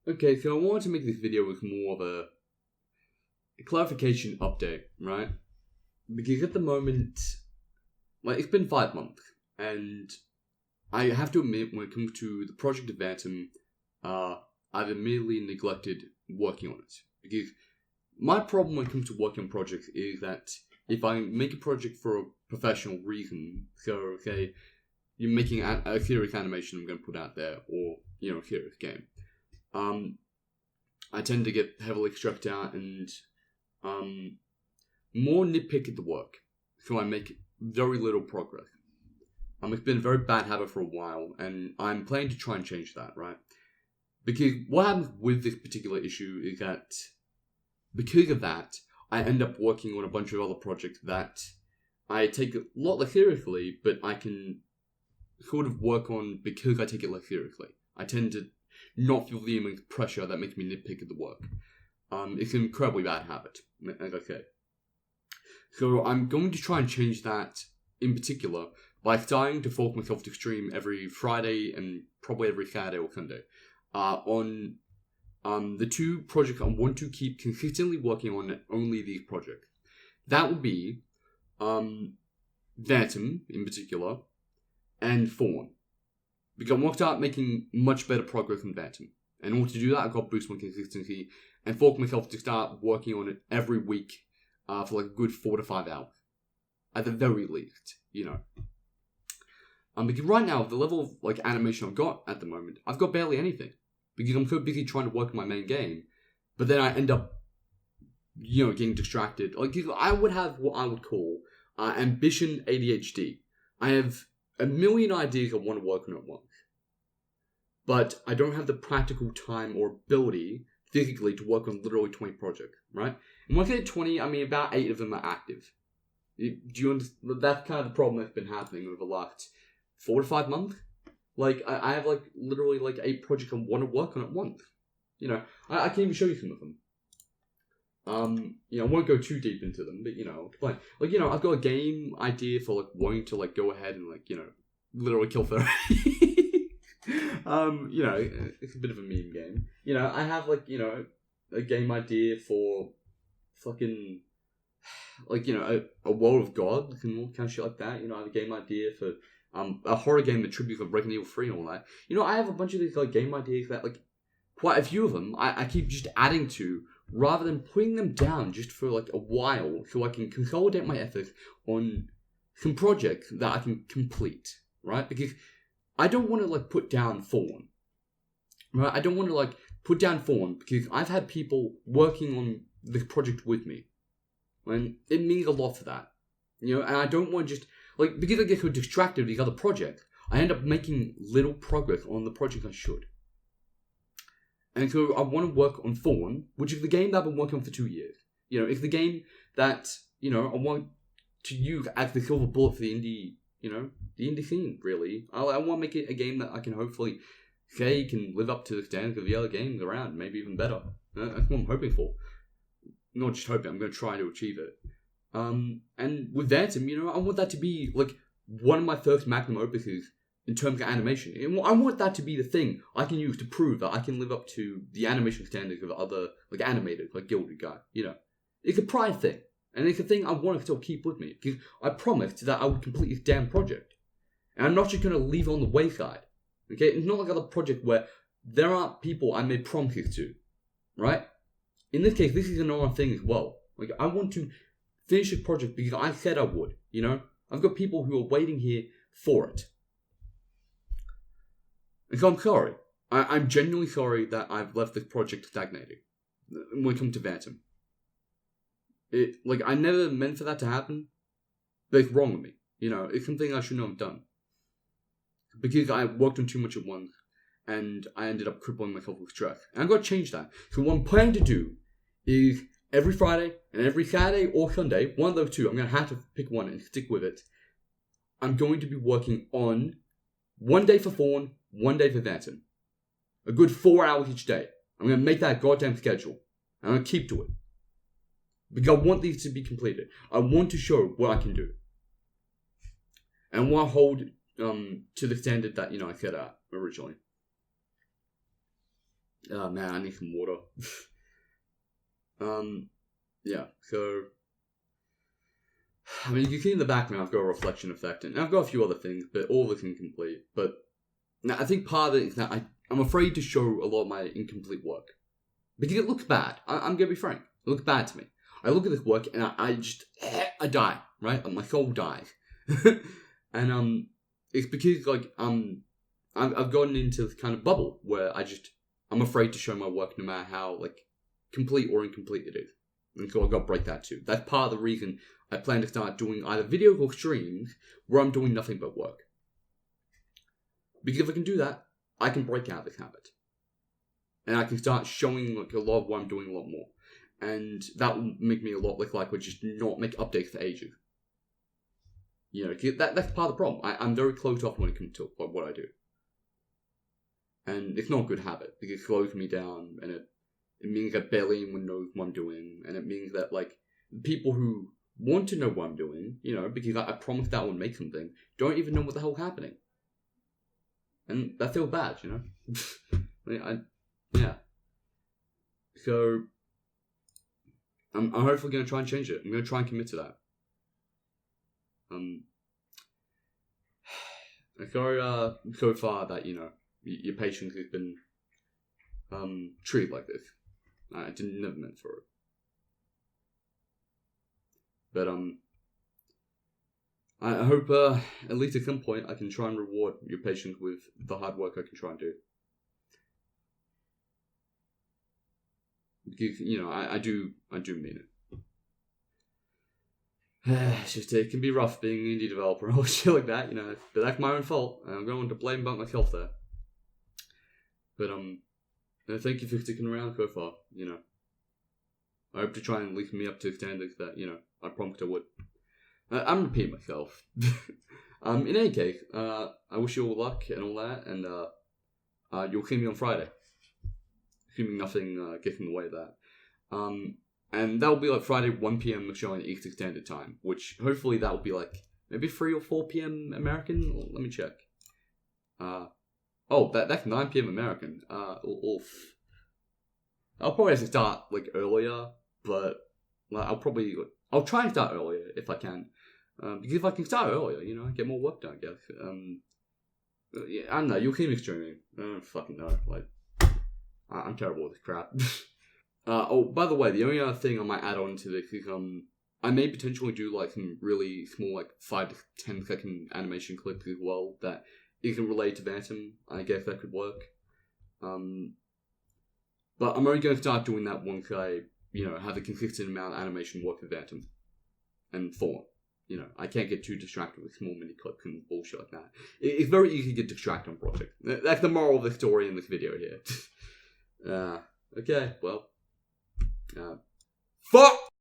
Okay, so I wanted to make this video with more of a clarification update, right? Because at the moment, it's been 5 months, and I have to admit, when it comes to the project of Phantom, I've immediately neglected working on it. Because my problem when it comes to working on projects is that if I make a project for a professional reason, so, okay, you're making a serious animation I'm going to put out there, or, a serious game, I tend to get heavily stressed out and more nitpick at the work, so I make very little progress. It's been a very bad habit for a while, and I'm planning to try and change that, right? Because what happens with this particular issue is that because of that, I end up working on a bunch of other projects that I take a lot less seriously, but I can sort of work on because I take it less seriously. I tend to not feel the immense pressure that makes me nitpick at the work. It's an incredibly bad habit, as I say. So I'm going to try and change that in particular by starting to force myself to stream every Friday and probably every Saturday or Sunday on the two projects I want to keep consistently working on, only these projects. That would be Phantom in particular and Thorne. Because I want to start making much better progress in Phantom. And in order to do that, I've got to boost my consistency and force myself to start working on it every week for a good 4 to 5 hours. At the very least, because right now, the level of animation I've got at the moment, I've got barely anything. Because I'm so busy trying to work on my main game. But then I end up, getting distracted. I would have what I would call ambition ADHD. I have a million ideas I want to work on at once. But I don't have the practical time or ability physically to work on literally 20 projects, right? And when I say 20, I mean about 8 of them are active. Do you understand? That's kind of the problem that's been happening over the last 4 to 5 months. I have literally 8 projects I want to work on at once. I can even show you some of them. I won't go too deep into them, but I've got a game idea for wanting to go ahead and literally kill 30. It's a bit of a meme game. I have a game idea for fucking a World of God and all kind of shit like that. I have a game idea for a horror game that tributes of Resident Evil 3 and all that. I have a bunch of these game ideas that quite a few of them I keep just adding to rather than putting them down just for a while so I can consolidate my efforts on some projects that I can complete, right? Because I don't want to put down Thorne, right? I don't want to put down Thorne because I've had people working on this project with me, and it means a lot for that, and I don't want to just because I get so distracted with these other projects, I end up making little progress on the project I should. And so I want to work on Thorne, which is the game that I've been working on for 2 years. It's the game that, I want to use as the silver bullet for the indie, the indie scene, really. I want to make it a game that I can hopefully say can live up to the standards of the other games around, maybe even better. That's what I'm hoping for. Not just hoping, I'm going to try to achieve it. And with Phantom, I want that to be, one of my first magnum opuses in terms of animation. I want that to be the thing I can use to prove that I can live up to the animation standards of other, animators, Gilded Guy, It's a pride thing. And it's a thing I want to still keep with me. Because I promised that I would complete this damn project. And I'm not just going to leave it on the wayside. Okay? It's not like other projects where there aren't people I made promises to. Right? In this case, this is another thing as well. I want to finish this project because I said I would, I've got people who are waiting here for it. And so I'm sorry. I'm genuinely sorry that I've left this project stagnating when it comes to Phantom. I never meant for that to happen, but it's wrong with me. It's something I shouldn't have done. Because I worked on too much at once, and I ended up crippling myself with stress. And I've got to change that. So what I'm planning to do is every Friday and every Saturday or Sunday, one of those two, I'm going to have to pick one and stick with it. I'm going to be working on one day for Thorne, one day for Phantom. A good 4 hours each day. I'm going to make that a goddamn schedule. And I'm going to keep to it. Because I want these to be completed. I want to show what I can do. And I want to hold to the standard that, I set out originally. Oh man, I need some water. Yeah, so I mean, you can see in the background I've got a reflection effect, and I've got a few other things, but all of it's incomplete. But now, I think part of it is that I'm afraid to show a lot of my incomplete work. Because it looks bad. I'm going to be frank. It looks bad to me. I look at this work, and I just, I die, right? My soul dies. And it's because, like, I've gotten into this kind of bubble where I'm afraid to show my work no matter how, like, complete or incomplete it is. And so I've got to break that too. That's part of the reason I plan to start doing either videos or streams where I'm doing nothing but work. Because if I can do that, I can break out of this habit. And I can start showing like a lot of what I'm doing a lot more. And that will make me a lot less likely to just not make updates for ages. You know, that's part of the problem. I'm very closed off when it comes to what I do. And it's not a good habit, because it slows me down, and it means that barely anyone knows what I'm doing, and it means that, like, people who want to know what I'm doing, you know, because I promised that I would make something, don't even know what the hell's happening. And that feels bad, you know? Yeah. So, I'm hopefully going to try and change it. I'm going to try and commit to that. Sorry, so far that, you know, your patience has been treated like this. I didn't never meant for it. But I hope at least at some point I can try and reward your patience with the hard work I can try and do. Because, you know, I do mean it. It's just, it can be rough being an indie developer and all shit like that, you know. But that's my own fault. I'm going to blame about myself there. But thank you for sticking around so far, you know. I hope to try and lift me up to standards that, you know, I promised I would. I'm repeating myself. In any case, I wish you all luck and all that, and you'll see me on Friday. Assuming nothing gets in the way of that. And that'll be like Friday, 1 p.m. Australian Eastern Standard Time, which hopefully that'll be like maybe 3 or 4 p.m. American? Let me check. That's 9 p.m. American. Oof. I'll probably have to start like earlier, but like, I'll try and start earlier if I can. Because if I can start earlier, you know, I get more work done, I guess. Yeah, I don't know, you'll keep me streaming. I don't fucking know. Like, I'm terrible with this crap. By the way, the only other thing I might add on to this is, I may potentially do like some really small, like 5 to 10 second animation clips as well that isn't related to Phantom. I guess that could work. But I'm only going to start doing that once I, you know, have a consistent amount of animation work with Phantom and Thorne. You know, I can't get too distracted with small mini clips and bullshit like that. It's very easy to get distracted on projects. That's the moral of the story in this video here. Okay, well. Fuck!